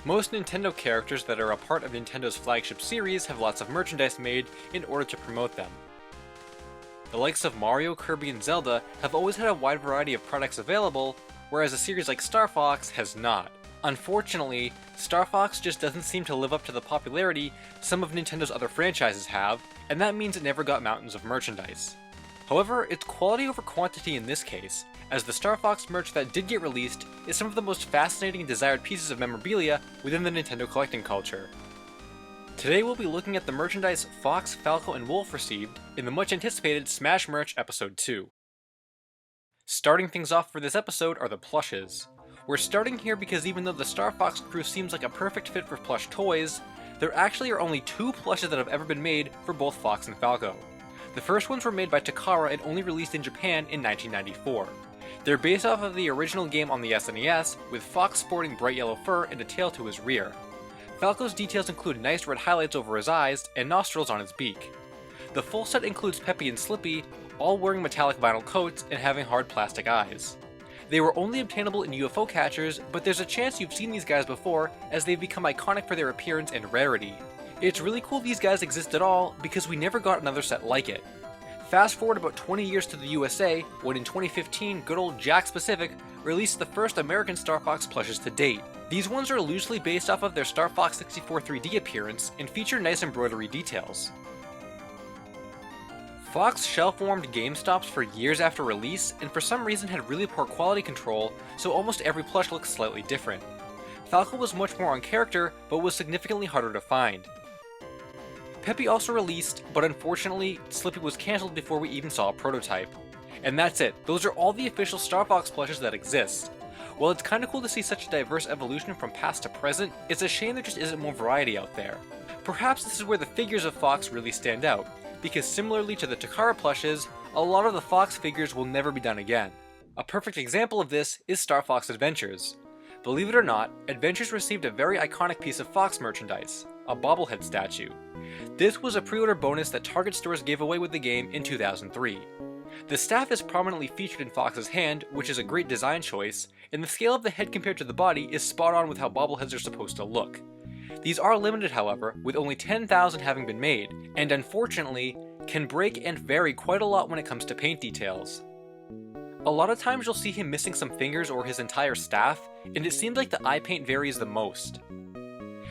Most Nintendo characters that are a part of Nintendo's flagship series have lots of merchandise made in order to promote them. The likes of Mario, Kirby, and Zelda have always had a wide variety of products available, whereas a series like Star Fox has not. Unfortunately, Star Fox just doesn't seem to live up to the popularity some of Nintendo's other franchises have, and that means it never got mountains of merchandise. However, it's quality over quantity in this case, as the Star Fox merch that did get released is some of the most fascinating and desired pieces of memorabilia within the Nintendo collecting culture. Today we'll be looking at the merchandise Fox, Falco, and Wolf received in the much anticipated Smash Merch Episode 2. Starting things off for this episode are the plushes. We're starting here because even though the Star Fox crew seems like a perfect fit for plush toys, there actually are only 2 plushes that have ever been made for both Fox and Falco. The first ones were made by Takara and only released in Japan in 1994. They're based off of the original game on the SNES, with Fox sporting bright yellow fur and a tail to his rear. Falco's details include nice red highlights over his eyes and nostrils on his beak. The full set includes Peppy and Slippy, all wearing metallic vinyl coats and having hard plastic eyes. They were only obtainable in UFO catchers, but there's a chance you've seen these guys before, as they've become iconic for their appearance and rarity. It's really cool these guys exist at all, because we never got another set like it. Fast forward about 20 years to the USA, when in 2015 good old Jakks Pacific released the first American Star Fox plushes to date. These ones are loosely based off of their Star Fox 64 3D appearance and feature nice embroidery details. Fox shelf-warmed GameStops for years after release, and for some reason had really poor quality control, so almost every plush looks slightly different. Falco was much more on character, but was significantly harder to find. Peppy also released, but unfortunately, Slippy was cancelled before we even saw a prototype. And that's it, those are all the official Star Fox plushes that exist. While it's kinda cool to see such a diverse evolution from past to present, it's a shame there just isn't more variety out there. Perhaps this is where the figures of Fox really stand out, because similarly to the Takara plushes, a lot of the Fox figures will never be done again. A perfect example of this is Star Fox Adventures. Believe it or not, Adventures received a very iconic piece of Fox merchandise, a bobblehead statue. This was a pre-order bonus that Target stores gave away with the game in 2003. The staff is prominently featured in Fox's hand, which is a great design choice, and the scale of the head compared to the body is spot on with how bobbleheads are supposed to look. These are limited, however, with only 10,000 having been made, and unfortunately, can break and vary quite a lot when it comes to paint details. A lot of times you'll see him missing some fingers or his entire staff, and it seems like the eye paint varies the most.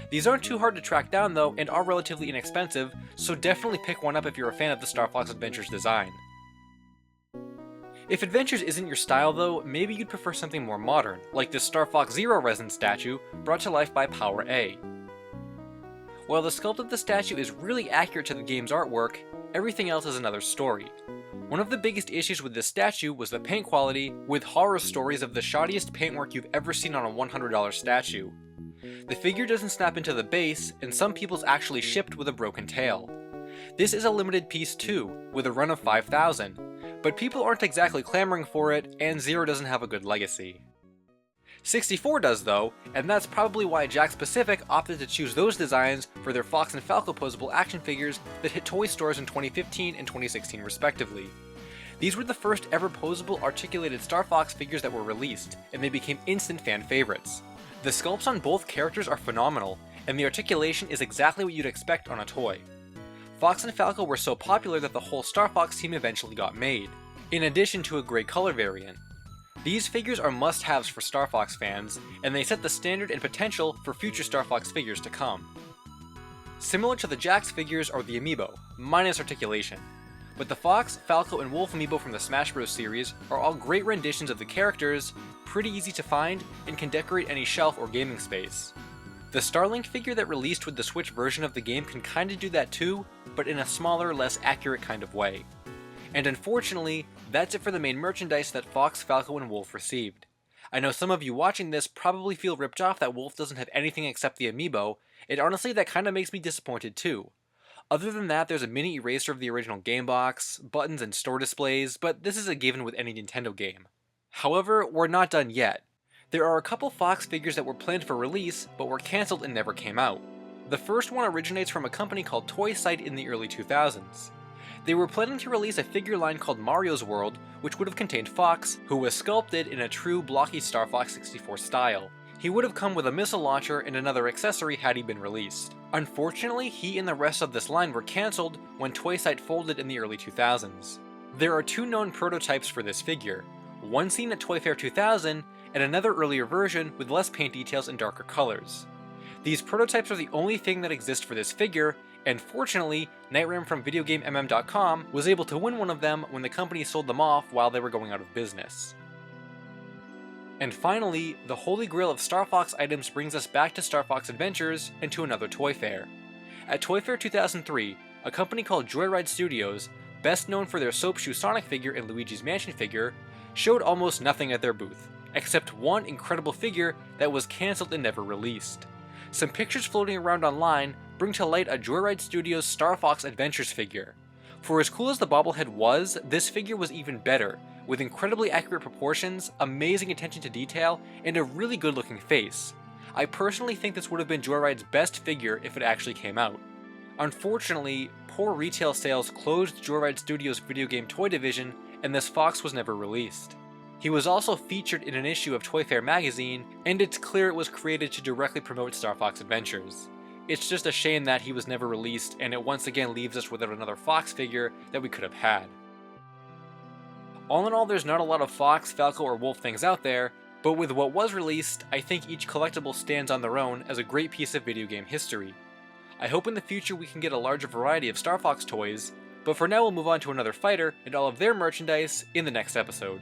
These aren't too hard to track down though, and are relatively inexpensive, so definitely pick one up if you're a fan of the Star Fox Adventures design. If Adventures isn't your style though, maybe you'd prefer something more modern, like this Star Fox Zero resin statue brought to life by Power A. While the sculpt of the statue is really accurate to the game's artwork, everything else is another story. One of the biggest issues with this statue was the paint quality, with horror stories of the shoddiest paintwork you've ever seen on a $100 statue. The figure doesn't snap into the base, and some people's actually shipped with a broken tail. This is a limited piece too, with a run of 5,000, but people aren't exactly clamoring for it, and Zero doesn't have a good legacy. 64 does though, and that's probably why Jakks Pacific opted to choose those designs for their Fox and Falco posable action figures that hit toy stores in 2015 and 2016 respectively. These were the first ever posable articulated Star Fox figures that were released, and they became instant fan favorites. The sculpts on both characters are phenomenal, and the articulation is exactly what you'd expect on a toy. Fox and Falco were so popular that the whole Star Fox team eventually got made, in addition to a grey color variant. These figures are must-haves for Star Fox fans, and they set the standard and potential for future Star Fox figures to come. Similar to the Jakks figures are the amiibo, minus articulation. But the Fox, Falco, and Wolf amiibo from the Smash Bros. Series are all great renditions of the characters, pretty easy to find, and can decorate any shelf or gaming space. The Starlink figure that released with the Switch version of the game can kinda do that too, but in a smaller, less accurate kind of way. And unfortunately, that's it for the main merchandise that Fox, Falco, and Wolf received. I know some of you watching this probably feel ripped off that Wolf doesn't have anything except the amiibo, and honestly that kinda makes me disappointed too. Other than that, there's a mini eraser of the original game box, buttons and store displays, but this is a given with any Nintendo game. However, we're not done yet. There are a couple Fox figures that were planned for release, but were cancelled and never came out. The first one originates from a company called Toy Sight in the early 2000s. They were planning to release a figure line called Mario's World, which would have contained Fox, who was sculpted in a true blocky Star Fox 64 style. He would have come with a missile launcher and another accessory had he been released. Unfortunately, he and the rest of this line were cancelled when Toysite folded in the early 2000s. There are 2 known prototypes for this figure, one seen at Toy Fair 2000 and another earlier version with less paint details and darker colors. These prototypes are the only thing that exist for this figure, and fortunately, Nightram from VideoGameMM.com was able to win one of them when the company sold them off while they were going out of business. And finally, the holy grail of Star Fox items brings us back to Star Fox Adventures and to another Toy Fair. At Toy Fair 2003, a company called Joyride Studios, best known for their Soap Shoe Sonic figure and Luigi's Mansion figure, showed almost nothing at their booth, except one incredible figure that was cancelled and never released. Some pictures floating around online bring to light a Joyride Studios Star Fox Adventures figure. For as cool as the bobblehead was, this figure was even better, with incredibly accurate proportions, amazing attention to detail, and a really good looking face. I personally think this would have been Joyride's best figure if it actually came out. Unfortunately, poor retail sales closed Joyride Studios' video game toy division, and this Fox was never released. He was also featured in an issue of Toy Fair magazine, and it's clear it was created to directly promote Star Fox Adventures. It's just a shame that he was never released, and it once again leaves us without another Fox figure that we could have had. All in all, there's not a lot of Fox, Falco, or Wolf things out there, but with what was released, I think each collectible stands on their own as a great piece of video game history. I hope in the future we can get a larger variety of Star Fox toys, but for now we'll move on to another fighter and all of their merchandise in the next episode.